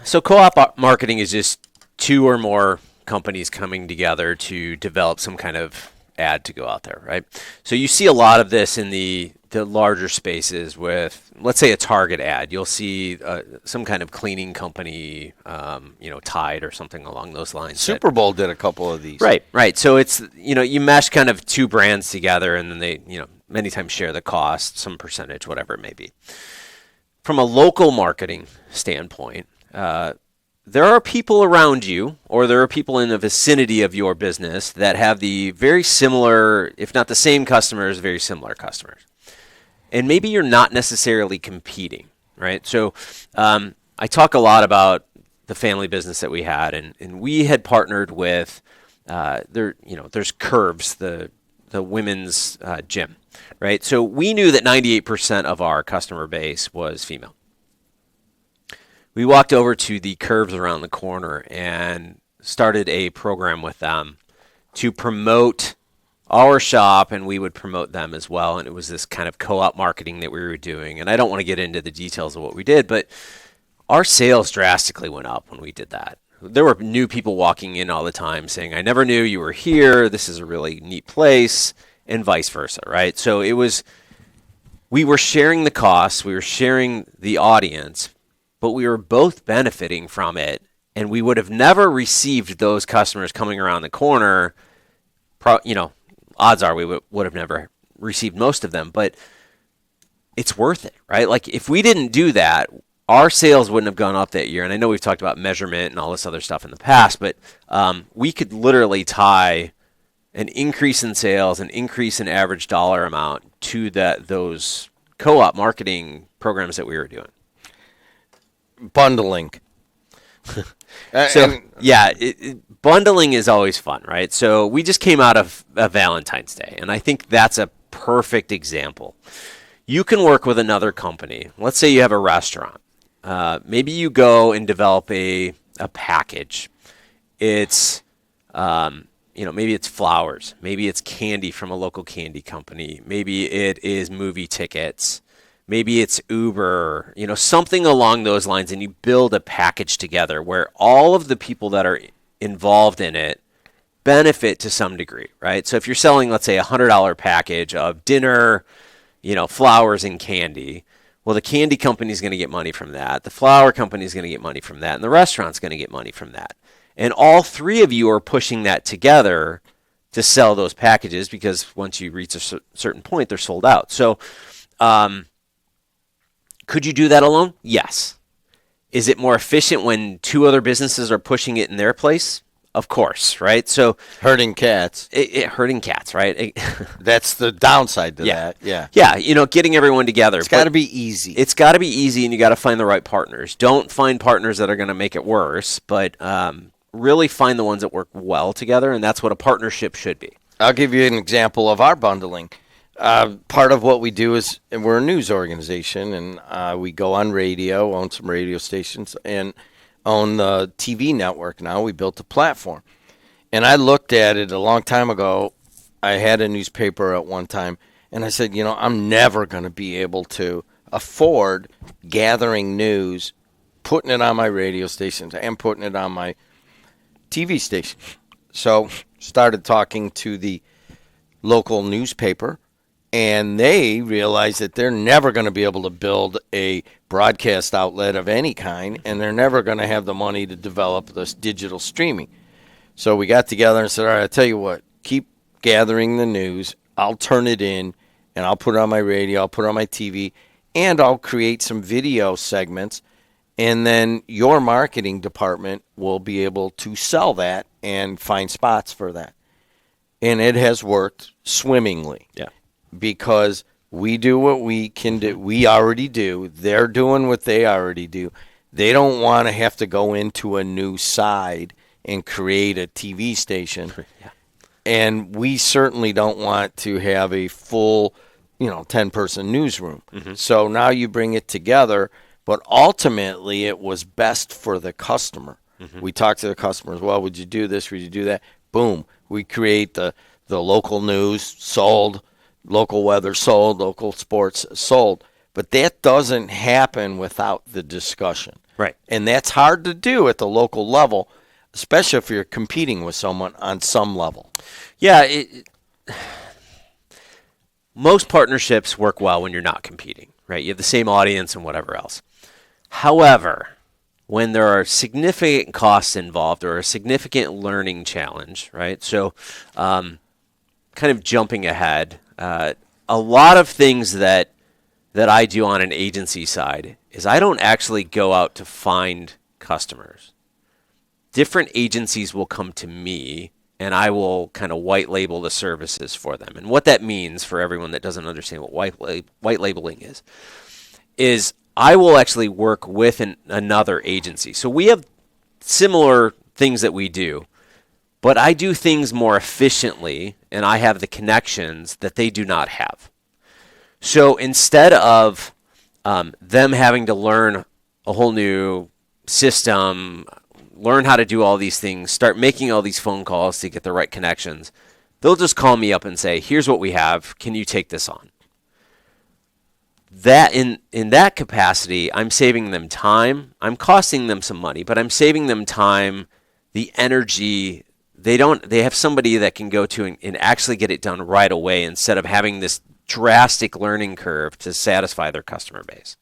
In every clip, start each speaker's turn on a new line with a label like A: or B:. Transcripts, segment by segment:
A: So co-op marketing is just two or more companies coming together to develop some kind of ad to go out there, right? So you see a lot of this in the larger spaces with, let's say, a Target ad. You'll see some kind of cleaning company, Tide or something along those lines.
B: Super Bowl did a couple of these.
A: Right. So it's, you mesh kind of two brands together, and then they, many times share the cost, some percentage, whatever it may be. From a local marketing standpoint, there are people around you, or there are people in the vicinity of your business that have the very similar, if not the same customers, very similar customers. And maybe you're not necessarily competing, right? So I talk a lot about the family business that we had, and we had partnered with, there's Curves, the women's gym, right? So we knew that 98% of our customer base was female. We walked over to the Curves around the corner and started a program with them to promote our shop, and we would promote them as well. And it was this kind of co-op marketing that we were doing. And I don't want to get into the details of what we did, but our sales drastically went up when we did that. There were new people walking in all the time saying, I never knew you were here. This is a really neat place, and vice versa, right? So we were sharing the costs, we were sharing the audience, but we were both benefiting from it, and we would have never received those customers coming around the corner. Odds are we would have never received most of them, but it's worth it, right? Like, if we didn't do that, our sales wouldn't have gone up that year. And I know we've talked about measurement and all this other stuff in the past, but we could literally tie an increase in sales, an increase in average dollar amount to those co-op marketing programs that we were doing.
B: Bundling.
A: Bundling is always fun, right? So we just came out of Valentine's Day, and I think that's a perfect example. You can work with another company. Let's say you have a restaurant. Maybe you go and develop a package. It's maybe it's flowers. Maybe it's candy from a local candy company. Maybe it is movie tickets. Maybe it's Uber, something along those lines, and you build a package together where all of the people that are involved in it benefit to some degree, right? So if you're selling, let's say, a $100 package of dinner, flowers and candy, well, the candy company is going to get money from that. The flower company is going to get money from that, and the restaurant's going to get money from that. And all three of you are pushing that together to sell those packages, because once you reach a certain point, they're sold out. So, could you do that alone? Yes. Is it more efficient when two other businesses are pushing it in their place? Of course, right? So
B: herding cats.
A: Herding cats, right?
B: That's the downside to that. Yeah.
A: Yeah, getting everyone together.
B: It's got to be easy.
A: It's got to be easy, and you got to find the right partners. Don't find partners that are going to make it worse, but really find the ones that work well together, and that's what a partnership should be.
B: I'll give you an example of our bundling. Part of what we do is, and we're a news organization, and we go on radio, own some radio stations, and own the TV network now. We built a platform. And I looked at it a long time ago. I had a newspaper at one time, and I said, I'm never going to be able to afford gathering news, putting it on my radio stations, and putting it on my TV station. So started talking to the local newspaper, and they realize that they're never going to be able to build a broadcast outlet of any kind, and they're never going to have the money to develop this digital streaming. So we got together and said, all right, I'll tell you what, keep gathering the news. I'll turn it in, and I'll put it on my radio, I'll put it on my TV, and I'll create some video segments, and then your marketing department will be able to sell that and find spots for that. And it has worked swimmingly.
A: Yeah.
B: Because we do what we can do. We already do. They're doing what they already do. They don't want to have to go into a new side and create a TV station. Yeah. And we certainly don't want to have a full, 10-person newsroom. Mm-hmm. So now you bring it together, but ultimately it was best for the customer. Mm-hmm. We talk to the customers, well, would you do this? Would you do that? Boom. We create the local news, sold. Local weather sold, local sports sold. But that doesn't happen without the discussion.
A: Right.
B: And that's hard to do at the local level, especially if you're competing with someone on some level.
A: Yeah, most partnerships work well when you're not competing, right? You have the same audience and whatever else. However, when there are significant costs involved or a significant learning challenge, right? So, kind of jumping ahead, a lot of things that I do on an agency side is I don't actually go out to find customers. Different agencies will come to me and I will kind of white label the services for them. And what that means for everyone that doesn't understand what white labeling is I will actually work with another agency. So we have similar things that we do, but I do things more efficiently and I have the connections that they do not have. So instead of them having to learn a whole new system, learn how to do all these things, start making all these phone calls to get the right connections, they'll just call me up and say, here's what we have. Can you take this on? That in that capacity, I'm saving them time. I'm costing them some money, but I'm saving them time, the energy. They have somebody that can go to and actually get it done right away instead of having this drastic learning curve to satisfy their customer base.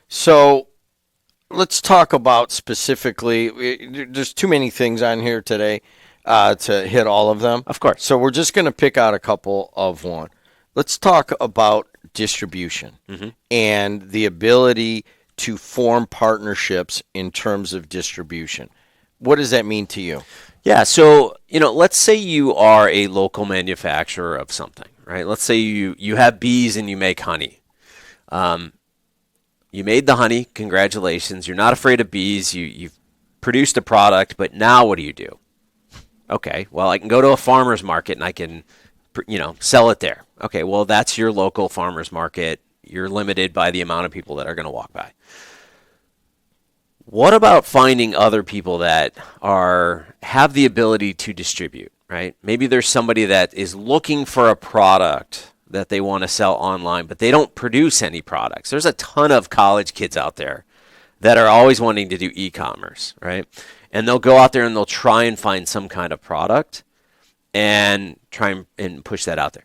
B: So let's talk about specifically, there's too many things on here today to hit all of them.
A: Of course.
B: So we're just going to pick out a couple of one. Let's talk about distribution and the ability to form partnerships in terms of distribution. What does that mean to you?
A: Yeah, so, let's say you are a local manufacturer of something, right? Let's say you have bees and you make honey. You made the honey, congratulations. You're not afraid of bees. You've produced a product, but now what do you do? Okay, well, I can go to a farmer's market and I can, sell it there. Okay, well, that's your local farmer's market. You're limited by the amount of people that are going to walk by. What about finding other people that have the ability to distribute, right? Maybe there's somebody that is looking for a product that they want to sell online, but they don't produce any products. There's a ton of college kids out there that are always wanting to do e-commerce, right? And they'll go out there and they'll try and find some kind of product and try and push that out there.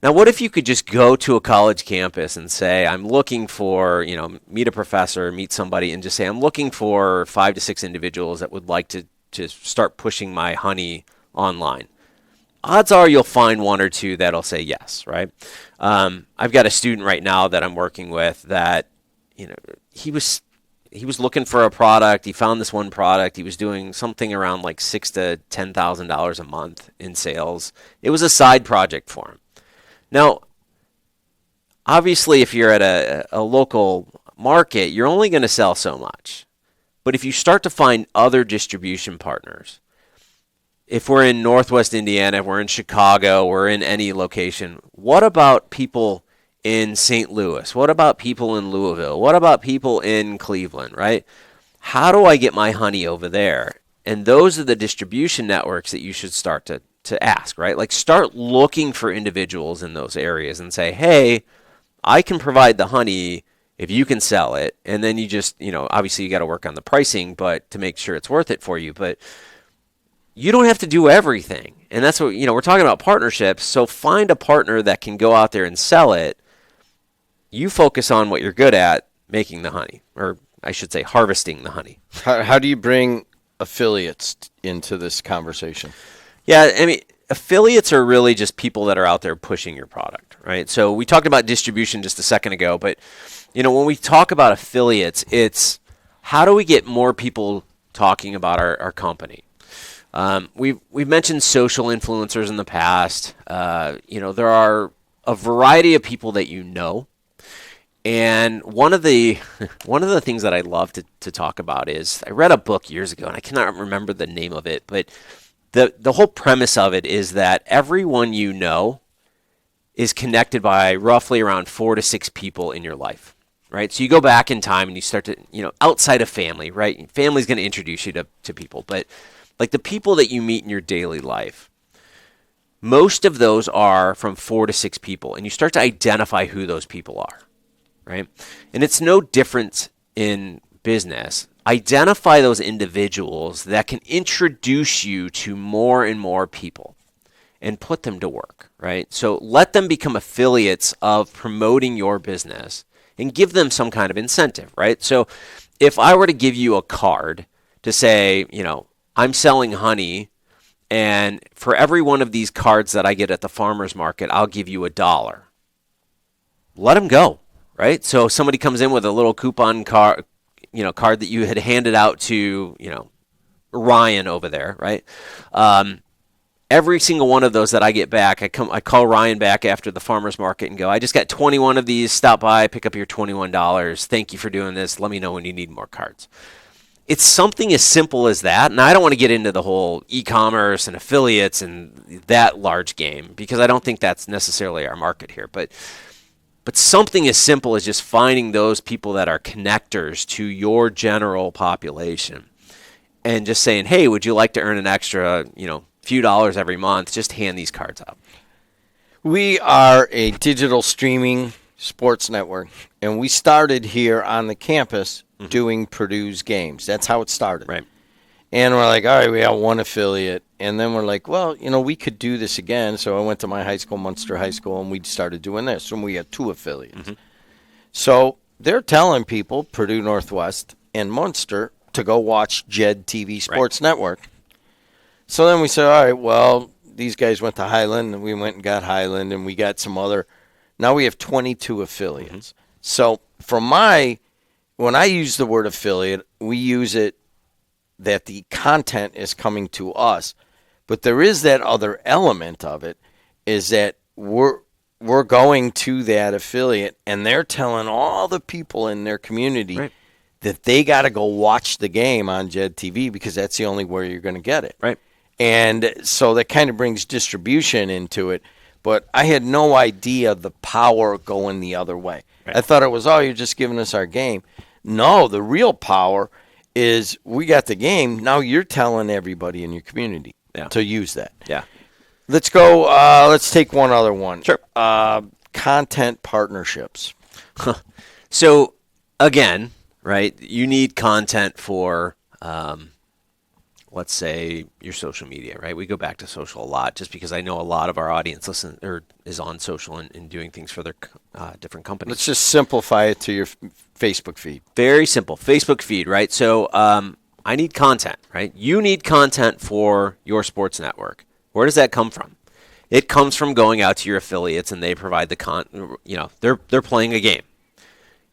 A: Now, what if you could just go to a college campus and say, I'm looking for, meet a professor, meet somebody, and just say, I'm looking for 5 to 6 individuals that would like to start pushing my honey online. Odds are you'll find 1 or 2 that'll say yes, right? I've got a student right now that I'm working with that, he was looking for a product. He found this one product. He was doing something around like $6,000 to $10,000 a month in sales. It was a side project for him. Now, obviously, if you're at a local market, you're only going to sell so much. But if you start to find other distribution partners, if we're in Northwest Indiana, if we're in Chicago, we're in any location, what about people in St. Louis? What about people in Louisville? What about people in Cleveland, right? How do I get my honey over there? And those are the distribution networks that you should start to ask, right? Like start looking for individuals in those areas and say, hey, I can provide the honey if you can sell it. And then you just, obviously you got to work on the pricing, but to make sure it's worth it for you. But you don't have to do everything. And that's what, we're talking about partnerships. So find a partner that can go out there and sell it. You focus on what you're good at, making the honey, or I should say harvesting the honey.
B: How do you bring affiliates into this conversation?
A: Yeah, I mean, affiliates are really just people that are out there pushing your product, right? So we talked about distribution just a second ago, but when we talk about affiliates, it's how do we get more people talking about our company? We've mentioned social influencers in the past. There are a variety of people that and one of the things that I love to talk about is I read a book years ago, and I cannot remember the name of it, but the whole premise of it is that everyone is connected by roughly around 4 to 6 people in your life, right? So you go back in time and you start to, outside of family, right? Family's going to introduce you to people, but like the people that you meet in your daily life, most of those are from 4 to 6 people, and you start to identify who those people are, right? And it's no different in business, identify those individuals that can introduce you to more and more people and put them to work, right? So let them become affiliates of promoting your business and give them some kind of incentive, right? So if I were to give you a card to say, I'm selling honey, and for every one of these cards that I get at the farmer's market, I'll give you $1. Let them go, right? So if somebody comes in with a little coupon card that you had handed out to, Ryan over there, right? Every single one of those that I get back, I call Ryan back after the farmer's market and go, I just got 21 of these. Stop by, pick up your $21. Thank you for doing this. Let me know when you need more cards. It's something as simple as that. And I don't want to get into the whole e-commerce and affiliates and that large game because I don't think that's necessarily our market here. But something as simple as just finding those people that are connectors to your general population and just saying, hey, would you like to earn an extra, few dollars every month? Just hand these cards out.
B: We are a digital streaming sports network, and we started here on the campus doing Purdue's games. That's how it started.
A: Right.
B: And we're like, all right, we have one affiliate. And then we're like, well, we could do this again. So I went to my high school, Munster High School, and we started doing this. And we had 2 affiliates. Mm-hmm. So they're telling people, Purdue Northwest and Munster, to go watch JED TV Sports Network. So then we said, all right, well, these guys went to Highland, and we went and got Highland, and we got some other. Now we have 22 affiliates. Mm-hmm. So when I use the word affiliate, we use it that the content is coming to us. But there is that other element of it, is that we're going to that affiliate, and they're telling all the people in their community that they got to go watch the game on JED TV because that's the only way you're going to get it.
A: Right.
B: And so that kind of brings distribution into it. But I had no idea the power going the other way. Right. I thought it was, you're just giving us our game. No, the real power is we got the game. Now you're telling everybody in your community to use that.
A: Yeah.
B: Let's go. Let's take one other one.
A: Sure.
B: Content partnerships.
A: So, again, right, you need content for, let's say, your social media, right? We go back to social a lot just because I know a lot of our audience is on social and doing things for their different companies.
B: Let's just simplify it to your Facebook feed.
A: Very simple. Facebook feed, right? So I need content, right? You need content for your sports network. Where does that come from? It comes from going out to your affiliates and they provide they're playing a game.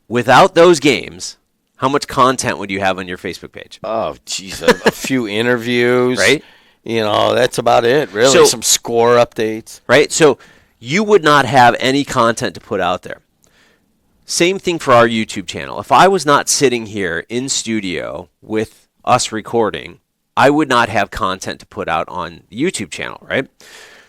A: Without those games, how much content would you have on your Facebook page?
B: Oh, geez, a few interviews.
A: Right?
B: That's about it, really.
A: So,
B: some score updates.
A: Right? So you would not have any content to put out there. Same thing for our YouTube channel. If I was not sitting here in studio with us recording, I would not have content to put out on the YouTube channel, right?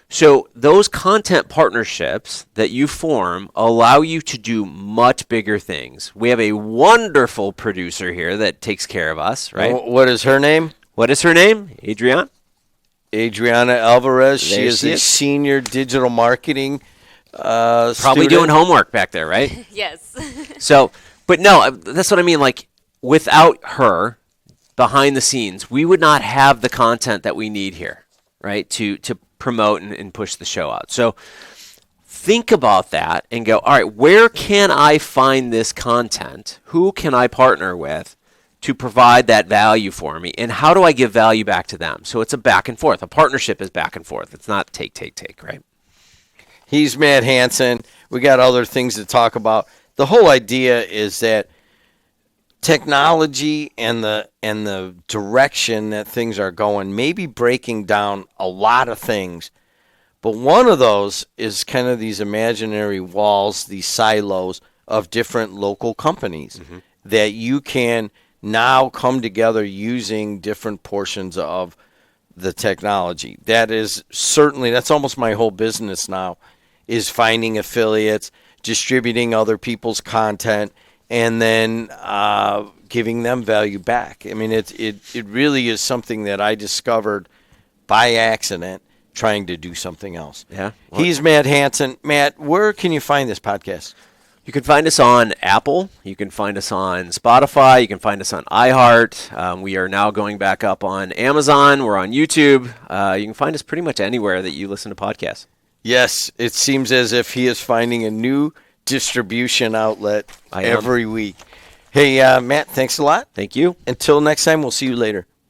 A: So those content partnerships that you form allow you to do much bigger things. We have a wonderful producer here that takes care of us, right?
B: What is her name?
A: What is her name? Adriana
B: Alvarez.
A: There
B: she is a senior digital marketing
A: probably
B: student.
A: doing homework back there, right?
C: Yes.
A: So, but no, that's what I mean. Like, without her behind the scenes, we would not have the content that we need here, right? To promote and push the show out. So think about that and go, all right, where can I find this content? Who can I partner with to provide that value for me? And how do I give value back to them? So it's a back and forth. A partnership is back and forth. It's not take, right?
B: He's Matt Hansen. We got other things to talk about. The whole idea is that technology and the direction that things are going may be breaking down a lot of things, but one of those is kind of these imaginary walls, these silos of different local companies that you can now come together using different portions of the technology. That's almost my whole business now, is finding affiliates, distributing other people's content, and then giving them value back. I mean, it really is something that I discovered by accident trying to do something else.
A: Yeah.
B: He's Matt Hansen. Matt, where can you find this podcast?
A: You can find us on Apple. You can find us on Spotify. You can find us on iHeart. We are now going back up on Amazon. We're on YouTube. You can find us pretty much anywhere that you listen to podcasts.
B: Yes, it seems as if he is finding a new distribution outlet every week. Hey, Matt, thanks a lot.
A: Thank you.
B: Until next time, we'll see you later.